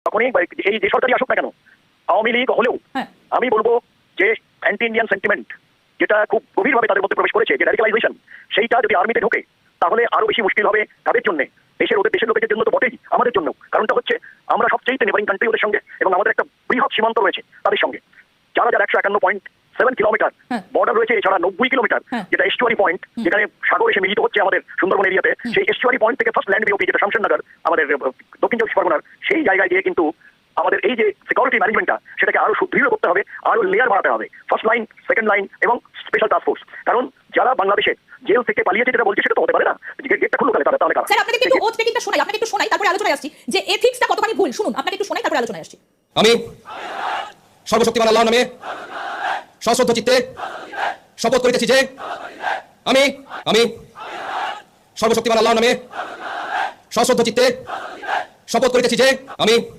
তখনই এই যে সরকারই আসুক না কেন, আওয়ামী লীগ হলেও আমি বলবো যে অ্যান্টি ইন্ডিয়ান সেন্টিমেন্ট যেটা খুব গভীরভাবে তাদের মধ্যে প্রবেশ করেছে, যে র্যাডিক্যালাইজেশন, সেইটা যদি আর্মিতে ঢোকে তাহলে আরো বেশি মুশকিল হবে তাদের জন্য। দেশের লোকেদের জন্য তো বটেই, আমাদের জন্য। কারণটা হচ্ছে আমরা সবচেয়ে নেবারিং কান্ট্রি ওদের সঙ্গে, এবং আমাদের একটা বৃহৎ সীমান্ত রয়েছে তাদের সঙ্গে। যারা 151.7 কিলোমিটার বর্ডার রয়েছে, এছাড়া 90 কিলোমিটার যেটা এস্টুয়ারি পয়েন্ট, যেখানে সাগর এসে মিলিত হচ্ছে আমাদের সুন্দরবন এরিয়াতে, সেই এস্টুয়ারি পয়েন্ট থেকে ফার্স্ট ল্যান্ড বিওপি যেটা শামশেরনগর আমাদের দক্ষিণ চব্বিশ পরগনার, সেই জায়গায় গিয়ে কিন্তু আমাদের এই যে সিকিউরিটি ম্যানেজমেন্টটা সেটাকে আরো সুদৃঢ় করতে হবে, আরো লেয়ার বাড়াতে হবে, ফার্স্ট লাইন, সেকেন্ড লাইন এবং স্পেশাল টাস্ক ফোর্স। কারণ যারা বাংলাদেশে জেল থেকে পালিয়েছে যেটা বলছে সেটা তো হতে পারে না, গেটটা খুললো তাহলে তাহলে স্যার আপনাকে একটু ওথ টেকিংটা শোনাই, আপনাকে একটু শোনাই, তারপরে আলোচনায় আসছি যে এথিক্সটা কতখানি ভুল। শুনুন, আপনাকে একটু শোনাই, তারপরে আলোচনায় আসছি। আমি সর্বশক্তিমান আল্লাহর নামে সশ্রদ্ধ চিত্তে শপথ করিতেছি যে আমি সর্বশক্তিমান আল্লাহর নামে সশ্রদ্ধ চিত্তে শপথ করিতেছি যে আমি